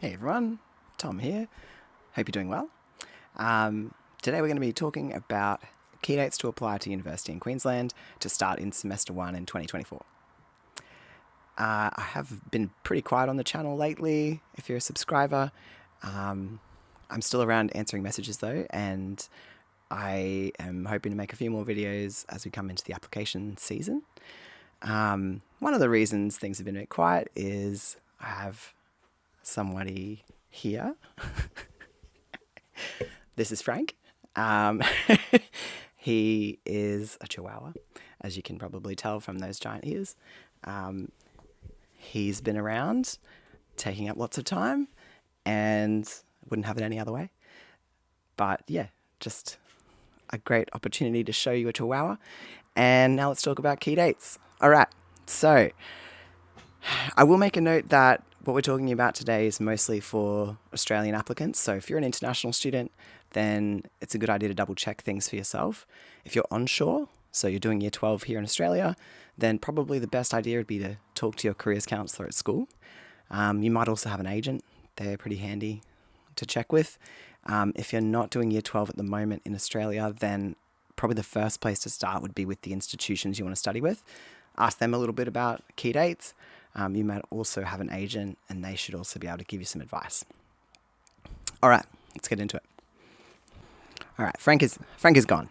Hey everyone, Tom here. Hope you're doing well. Today we're going to be talking about key dates to apply to university in Queensland to start in semester 1 in 2024. I have been pretty quiet on the channel lately, if you're a subscriber. I'm still around answering messages though, and I am hoping to make a few more videos as we come into the application season. One of the reasons things have been a bit quiet is I have somebody here. This is Frank. He is a Chihuahua, as you can probably tell from those giant ears. He's been around, taking up lots of time, and wouldn't have it any other way. But yeah, just a great opportunity to show you a Chihuahua. And now let's talk about key dates. All right, so I will make a note that what we're talking about today is mostly for Australian applicants. So if you're an international student, then it's a good idea to double check things for yourself. If you're onshore, so you're doing year 12 here in Australia, then probably the best idea would be to talk to your careers counsellor at school. You might also have an agent. They're pretty handy to check with. If you're not doing year 12 at the moment in Australia, then probably the first place to start would be with the institutions you want to study with. Ask them a little bit about key dates. You might also have an agent, and they should also be able to give you some advice. All right, let's get into it. All right, Frank is gone.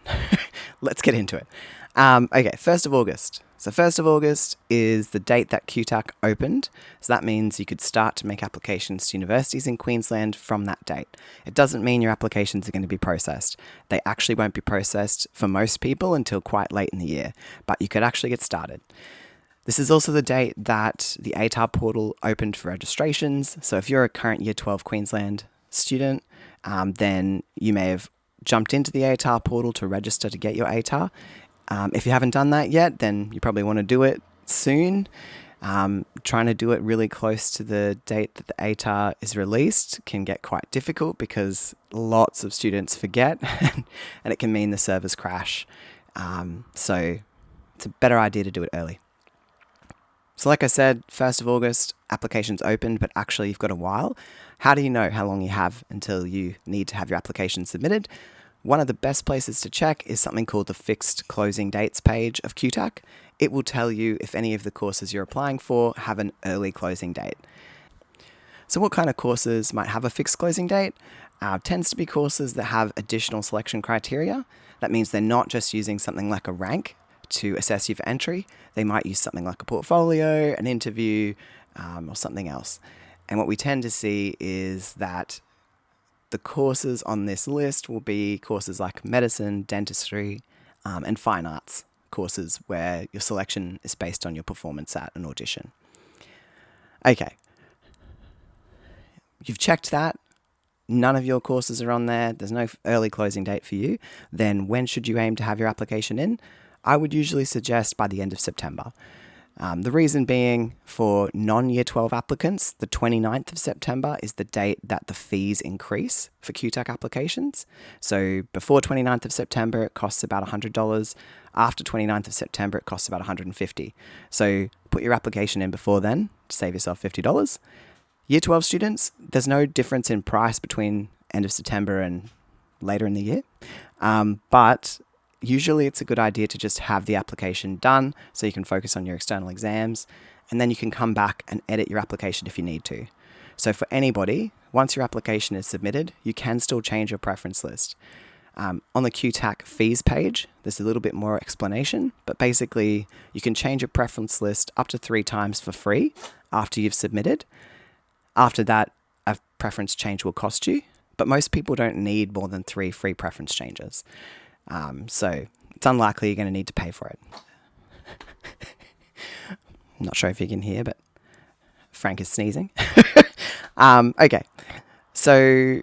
Let's get into it. Okay, 1st of August. So 1st of August is the date that QTAC opened. So that means you could start to make applications to universities in Queensland from that date. It doesn't mean your applications are going to be processed. They actually won't be processed for most people until quite late in the year, but you could actually get started. This is also the date that the ATAR portal opened for registrations. So if you're a current Year 12 Queensland student, then you may have jumped into the ATAR portal to register to get your ATAR. If you haven't done that yet, then you probably want to do it soon. Trying to do it really close to the date that the ATAR is released can get quite difficult because lots of students forget and it can mean the servers crash. So it's a better idea to do it early. So like I said, 1st of August, applications opened, but actually you've got a while. How do you know how long you have until you need to have your application submitted? One of the best places to check is something called the fixed closing dates page of QTAC. It will tell you if any of the courses you're applying for have an early closing date. So what kind of courses might have a fixed closing date? Tends to be courses that have additional selection criteria. That means they're not just using something like a rank to assess you for entry. They might use something like a portfolio, an interview, or something else. And what we tend to see is that the courses on this list will be courses like medicine, dentistry, and fine arts courses where your selection is based on your performance at an audition. Okay, you've checked that. None of your courses are on there. There's no early closing date for you. Then when should you aim to have your application in? I would usually suggest by the end of September. The reason being, for non-Year 12 applicants, the 29th of September is the date that the fees increase for QTAC applications. So before 29th of September, it costs about $100. After 29th of September, it costs about $150. So put your application in before then to save yourself $50. Year 12 students, there's no difference in price between end of September and later in the year. But usually it's a good idea to just have the application done so you can focus on your external exams, and then you can come back and edit your application if you need to. So for anybody, once your application is submitted, you can still change your preference list. On the QTAC fees page, there's a little bit more explanation, but basically you can change your preference list up to 3 times for free after you've submitted. After that, a preference change will cost you, but most people don't need more than 3 free preference changes. So it's unlikely you're going to need to pay for it. I'm not sure if you can hear, but Frank is sneezing. Okay, so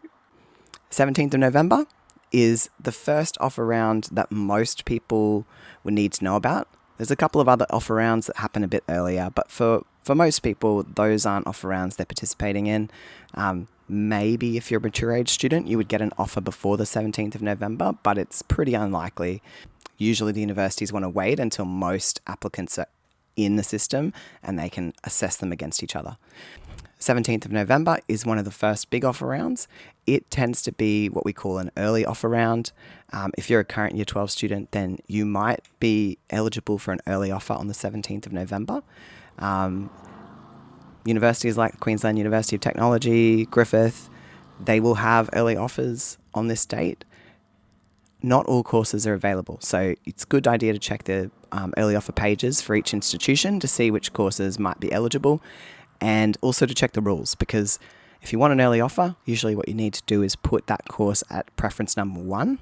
17th of November is the first offer round that most people would need to know about. There's a couple of other offer rounds that happen a bit earlier, but for most people, those aren't offer rounds they're participating in. Maybe if you're a mature age student, you would get an offer before the 17th of November, but it's pretty unlikely. Usually the universities want to wait until most applicants are in the system and they can assess them against each other. 17th of November is one of the first big offer rounds. It tends to be what we call an early offer round. If you're a current Year 12 student, then you might be eligible for an early offer on the 17th of November. Universities like Queensland University of Technology, Griffith, they will have early offers on this date. Not all courses are available, so it's a good idea to check the early offer pages for each institution to see which courses might be eligible, and also to check the rules, because if you want an early offer, usually what you need to do is put that course at preference number 1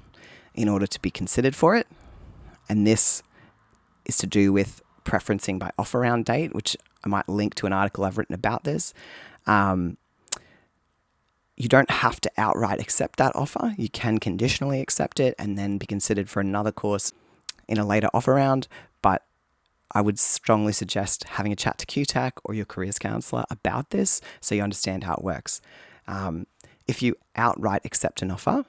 in order to be considered for it. And this is to do with preferencing by offer round date, which I might link to an article I've written about this. You don't have to outright accept that offer. You can conditionally accept it and then be considered for another course in a later offer round. But I would strongly suggest having a chat to QTAC or your careers counsellor about this so you understand how it works. If you outright accept an offer,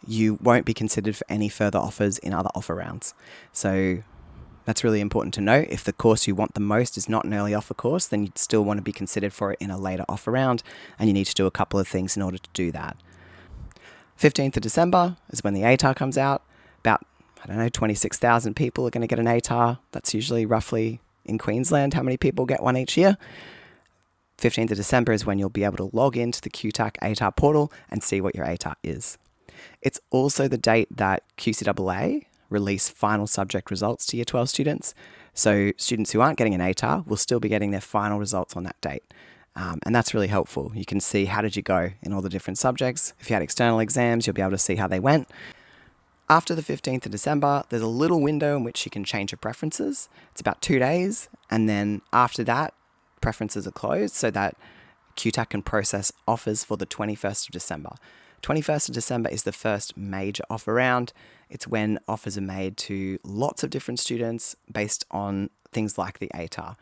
you won't be considered for any further offers in other offer rounds. So that's really important to know. If the course you want the most is not an early offer course, then you'd still want to be considered for it in a later offer round, and you need to do a couple of things in order to do that. 15th of December is when the ATAR comes out. About, 26,000 people are going to get an ATAR. That's usually roughly in Queensland how many people get one each year. 15th of December is when you'll be able to log into the QTAC ATAR portal and see what your ATAR is. It's also the date that QCAA release final subject results to Year 12 students. So students who aren't getting an ATAR will still be getting their final results on that date. And that's really helpful. You can see how did you go in all the different subjects. If you had external exams, you'll be able to see how they went. After the 15th of December, there's a little window in which you can change your preferences. It's about 2 days. And then after that, preferences are closed so that QTAC can process offers for the 21st of December. 21st of December is the first major offer round. It's when offers are made to lots of different students based on things like the ATAR,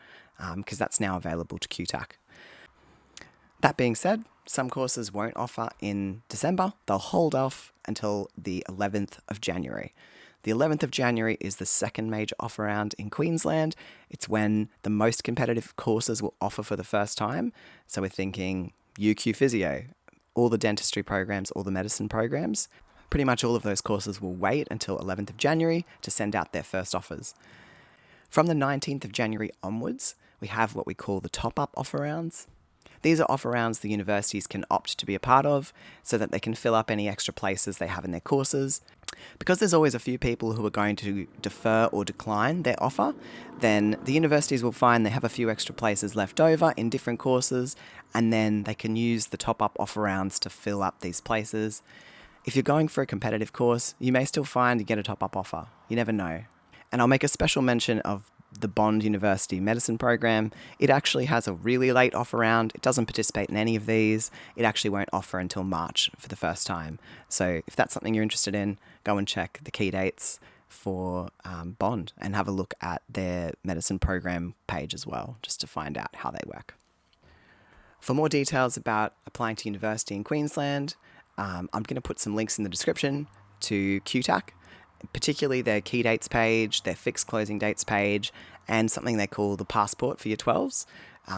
because that's now available to QTAC. That being said, some courses won't offer in December. They'll hold off until the 11th of January. The 11th of January is the second major offer round in Queensland. It's when the most competitive courses will offer for the first time. So we're thinking UQ Physio, all the dentistry programs, all the medicine programs. Pretty much all of those courses will wait until 11th of January to send out their first offers. From the 19th of January onwards, we have what we call the top-up offer rounds. These are offer rounds the universities can opt to be a part of so that they can fill up any extra places they have in their courses. Because there's always a few people who are going to defer or decline their offer, then the universities will find they have a few extra places left over in different courses, and then they can use the top-up offer rounds to fill up these places. If you're going for a competitive course, you may still find you get a top-up offer. You never know. And I'll make a special mention of the Bond University Medicine program. It actually has a really late offer round. It doesn't participate in any of these. It actually won't offer until March for the first time. So if that's something you're interested in, go and check the key dates for Bond and have a look at their medicine program page as well, just to find out how they work. For more details about applying to university in Queensland, I'm going to put some links in the description to QTAC, particularly their key dates page, their fixed closing dates page, and something they call the passport for Year 12s,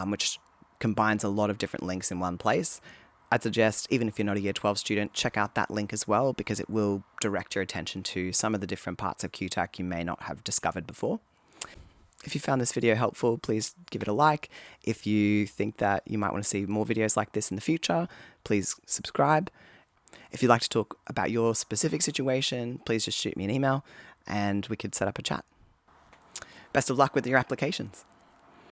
which combines a lot of different links in one place. I'd suggest, even if you're not a Year 12 student, check out that link as well, because it will direct your attention to some of the different parts of QTAC you may not have discovered before. If you found this video helpful, please give it a like. If you think that you might want to see more videos like this in the future, please subscribe. If you'd like to talk about your specific situation, please just shoot me an email and we could set up a chat. Best of luck with your applications.